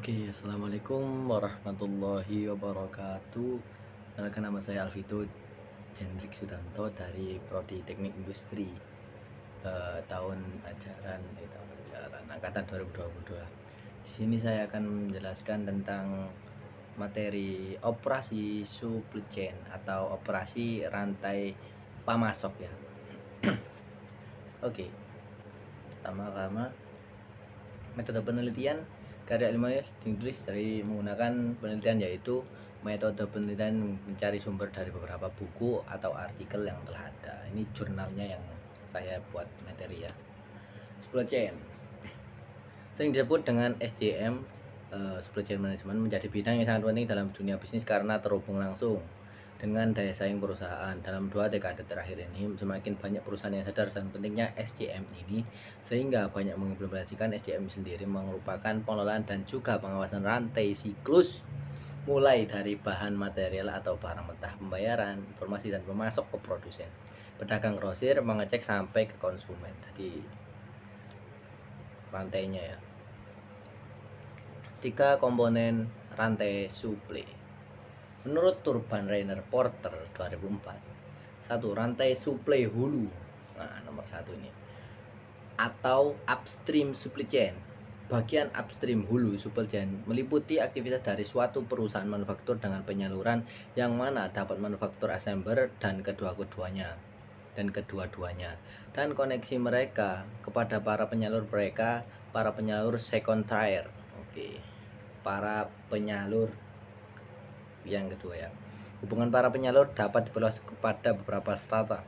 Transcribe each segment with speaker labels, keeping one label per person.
Speaker 1: Oke, assalamualaikum warahmatullahi wabarakatuh. Perkenalkan, nama saya Alvito Jendrik Sutanto dari Prodi Teknik Industri, tahun ajaran angkatan 2022. Di sini saya akan menjelaskan tentang materi operasi supply chain atau operasi rantai pamasok ya. Oke, pertama-tama metode penelitian karya ilmiah ditulis dari menggunakan penelitian, yaitu metode penelitian mencari sumber dari beberapa buku atau artikel yang telah ada. Ini jurnalnya yang saya buat materi ya. Supply chain sering disebut dengan SCM, supply chain management, menjadi bidang yang sangat penting dalam dunia bisnis karena terhubung langsung dengan daya saing perusahaan. Dalam 2 dekade terakhir ini, semakin banyak perusahaan yang sadar dan pentingnya SCM ini, sehingga banyak mengimplementasikan SCM sendiri, merupakan pengelolaan dan juga pengawasan rantai siklus, mulai dari bahan material atau barang mentah, pembayaran, informasi, dan pemasok ke produsen, pedagang, grosir, mengecek sampai ke konsumen. Jadi rantainya ya. 3 komponen rantai supply. Menurut Turban Rainer Porter 2004, 1. Rantai suplai hulu. Nah, nomor 1 ini. Atau upstream supply chain. Bagian upstream hulu supply chain meliputi aktivitas dari suatu perusahaan manufaktur dengan penyaluran yang mana dapat manufaktur assembler dan kedua-duanya dan koneksi mereka kepada para penyalur mereka, para penyalur second tier. Oke. Para penyalur yang kedua ya. Hubungan para penyalur dapat diperluas kepada beberapa strata.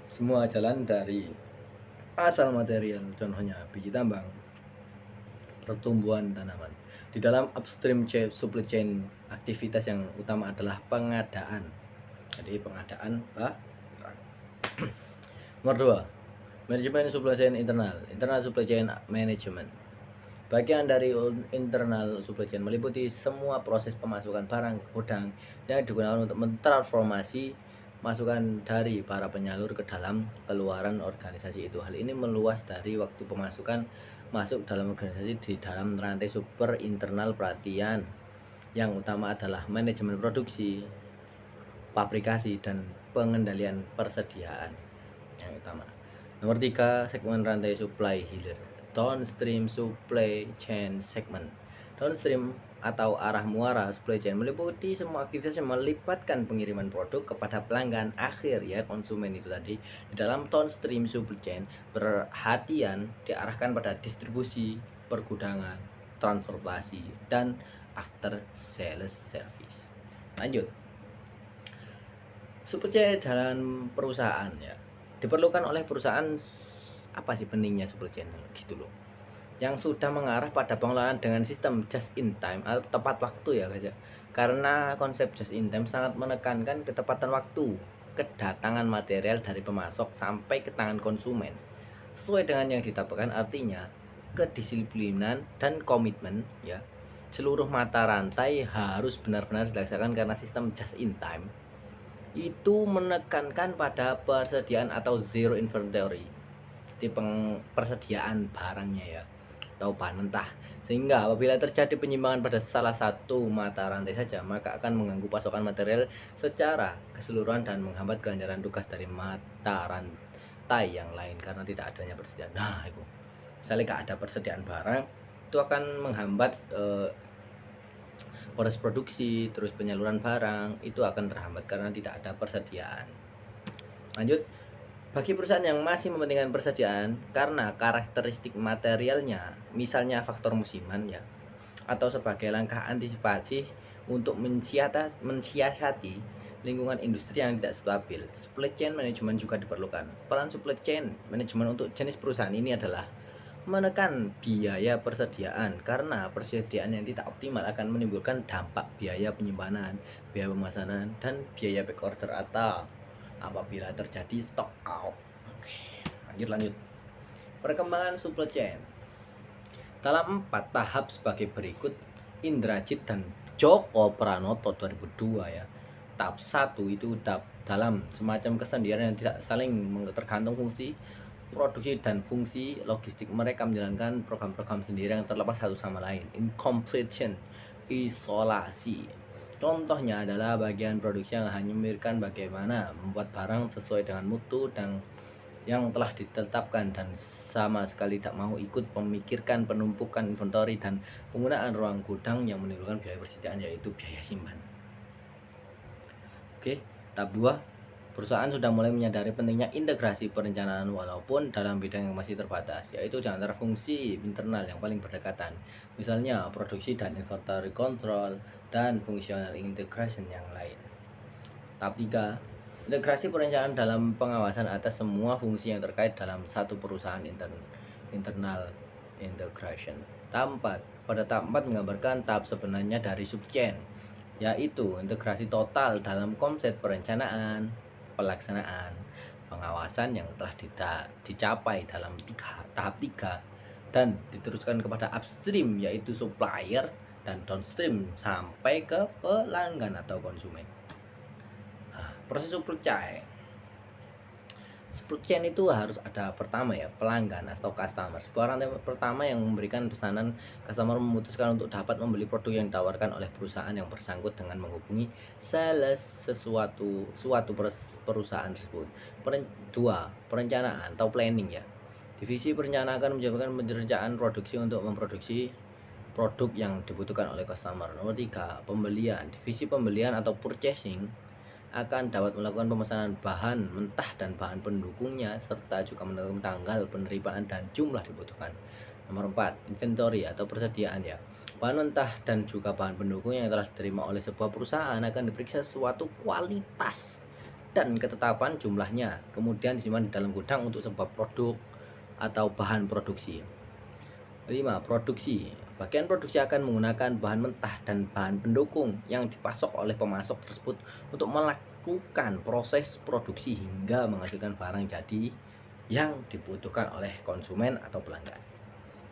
Speaker 1: Semua jalan dari asal material, contohnya biji tambang, pertumbuhan tanaman. Di dalam upstream supply chain, aktivitas yang utama adalah pengadaan. Jadi pengadaan barang. Nomor 2, manajemen supply chain internal supply chain management. Bagian dari internal supply chain meliputi semua proses pemasukan barang ke gudang yang digunakan untuk mentransformasi masukan dari para penyalur ke dalam keluaran organisasi itu. Hal ini meluas dari waktu pemasukan masuk dalam organisasi di dalam rantai super internal. Perhatian yang utama adalah manajemen produksi, pabrikasi, dan pengendalian persediaan yang utama. Nomor 3, segmen rantai supply hilir. Downstream supply chain segment. Downstream atau arah muara supply chain meliputi semua aktivitas yang melibatkan pengiriman produk kepada pelanggan akhir ya, konsumen itu tadi. Di dalam downstream supply chain, perhatian diarahkan pada distribusi, pergudangan, transportasi, dan after sales service. Lanjut. Supply chain dalam perusahaan ya, diperlukan oleh perusahaan. Apa sih pentingnya supply chain gitu loh, yang sudah mengarah pada pengelolaan dengan sistem just in time atau tepat waktu ya guys ya. Karena konsep just in time sangat menekankan ketepatan waktu kedatangan material dari pemasok sampai ke tangan konsumen sesuai dengan yang ditetapkan. Artinya kedisiplinan dan komitmen ya, seluruh mata rantai harus benar-benar dilaksanakan karena sistem just in time itu menekankan pada persediaan atau zero inventory di persediaan barangnya ya, atau bahan mentah, sehingga apabila terjadi penyimpangan pada salah satu mata rantai saja, maka akan mengganggu pasokan material secara keseluruhan dan menghambat kelancaran tugas dari mata rantai yang lain karena tidak adanya persediaan. Nah itu misalnya gak ada persediaan barang, itu akan menghambat proses produksi, terus penyaluran barang itu akan terhambat karena tidak ada persediaan. Lanjut. Bagi perusahaan yang masih mementingkan persediaan karena karakteristik materialnya, misalnya faktor musiman ya, atau sebagai langkah antisipasi untuk mensiasati lingkungan industri yang tidak stabil, supply chain management juga diperlukan. Peran supply chain management untuk jenis perusahaan ini adalah menekan biaya persediaan karena persediaan yang tidak optimal akan menimbulkan dampak biaya penyimpanan, biaya pemesanan, dan biaya back order atau apabila terjadi stock out. Oke, lanjut. Perkembangan supply chain dalam 4 tahap sebagai berikut. Indrajit dan Joko Pranoto 2002 ya. Tahap 1 itu dalam semacam kesendirian yang tidak saling tergantung fungsi. produksi dan fungsi logistik mereka menjalankan program-program sendiri yang terlepas satu sama lain. Incompletion, isolasi. Contohnya adalah bagian produksi yang hanya memikirkan bagaimana membuat barang sesuai dengan mutu dan yang telah ditetapkan dan sama sekali tak mau ikut memikirkan penumpukan inventory dan penggunaan ruang gudang yang menimbulkan biaya persediaan, yaitu biaya simpan. Oke, tahap 2. Perusahaan sudah mulai menyadari pentingnya integrasi perencanaan walaupun dalam bidang yang masih terbatas, yaitu di antara fungsi internal yang paling berdekatan, misalnya produksi dan inventory control dan fungsional integration yang lain. Tahap 3. Integrasi perencanaan dalam pengawasan atas semua fungsi yang terkait dalam satu perusahaan internal integration. Tahap 4. Pada tahap 4 menggambarkan tahap sebenarnya dari subchain, yaitu integrasi total dalam konsep perencanaan, pelaksanaan, pengawasan yang telah dicapai dalam tahap 3 dan diteruskan kepada upstream, yaitu supplier, dan downstream sampai ke pelanggan atau konsumen. Proses supply chain itu harus ada pertama ya, pelanggan atau customer. Sebuah rantai pertama yang memberikan pesanan, customer memutuskan untuk dapat membeli produk yang ditawarkan oleh perusahaan yang bersangkut dengan menghubungi sales suatu perusahaan tersebut. 2. Perencanaan atau planning ya. Divisi perencanaan akan menjalankan perencanaan produksi untuk memproduksi produk yang dibutuhkan oleh customer. Nomor 3. Pembelian. Divisi pembelian atau purchasing akan dapat melakukan pemesanan bahan mentah dan bahan pendukungnya serta juga menentukan tanggal penerimaan dan jumlah dibutuhkan. Nomor 4. Inventory atau persediaan ya. Bahan mentah dan juga bahan pendukung yang telah diterima oleh sebuah perusahaan akan diperiksa suatu kualitas dan ketetapan jumlahnya, kemudian disimpan di dalam gudang untuk sebuah produk atau bahan produksi. 5. Produksi. Bagian produksi akan menggunakan bahan mentah dan bahan pendukung yang dipasok oleh pemasok tersebut untuk melakukan proses produksi hingga menghasilkan barang jadi yang dibutuhkan oleh konsumen atau pelanggan.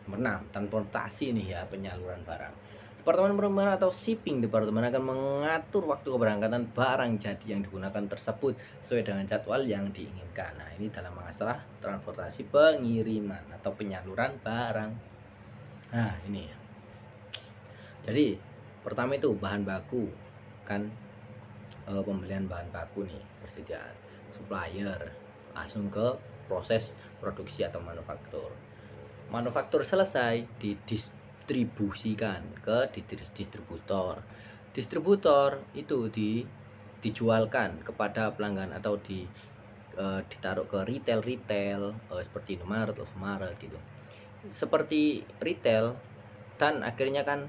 Speaker 1: Nomor 6. Transportasi nih ya, penyaluran barang. Departemen Penerbangan atau Shipping Departemen akan mengatur waktu keberangkatan barang jadi yang digunakan tersebut sesuai dengan jadwal yang diinginkan. Nah, ini dalam masalah transportasi pengiriman atau penyaluran barang. Nah, ini. Jadi, pertama itu bahan baku kan, pembelian bahan baku nih, persediaan. Supplier, langsung ke proses produksi atau manufaktur. Manufaktur selesai, didistribusikan ke distributor. Distributor itu dijualkan kepada pelanggan atau ditaruh ke retail seperti Indomaret, Alfamart gitu. Seperti retail, dan akhirnya kan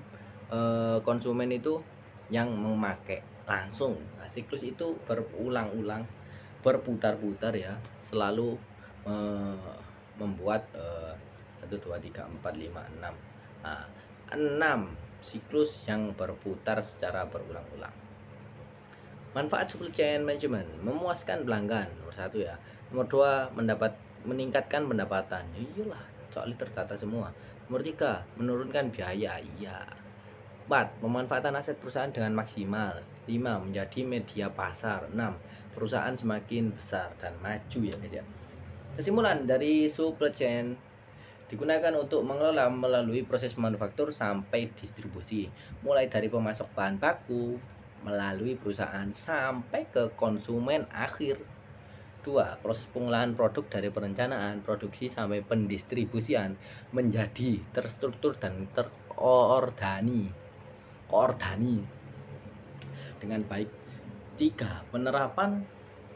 Speaker 1: konsumen itu yang memakai langsung. Nah, siklus itu berulang-ulang, berputar-putar ya, selalu membuat 1 2 3 4 5 6. Nah, 6 siklus yang berputar secara berulang-ulang. Manfaat supply chain management: memuaskan pelanggan, nomor 1 ya. Nomor 2, meningkatkan pendapatan. Ya iyalah, soalnya tertata semua. Nomor 3, menurunkan biaya. Iya. 4, pemanfaatan aset perusahaan dengan maksimal. 5, menjadi media pasar. 6, perusahaan semakin besar dan maju ya guys ya. Kesimpulan dari supply chain: digunakan untuk mengelola melalui proses manufaktur sampai distribusi, mulai dari pemasok bahan baku melalui perusahaan sampai ke konsumen akhir. 2. Proses pengolahan produk dari perencanaan, produksi sampai pendistribusian menjadi terstruktur dan koordinasi dengan baik. 3. Penerapan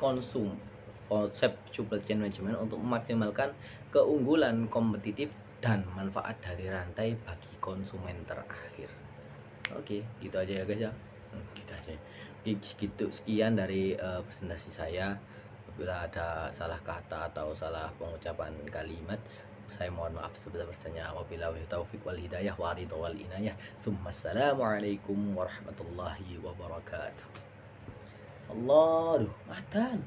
Speaker 1: konsep supply chain management untuk memaksimalkan keunggulan kompetitif dan manfaat dari rantai bagi konsumen terakhir. Oke, gitu aja ya guys ya. Gitu aja. Sekian dari presentasi saya. Bila ada salah kata atau salah pengucapan kalimat, saya mohon maaf sebesar-besarnya. Wabillahi taufiq wal hidayah wa ridha wal inayah. Assalamualaikum warahmatullahi wabarakatuh. Allah, aduh, madan.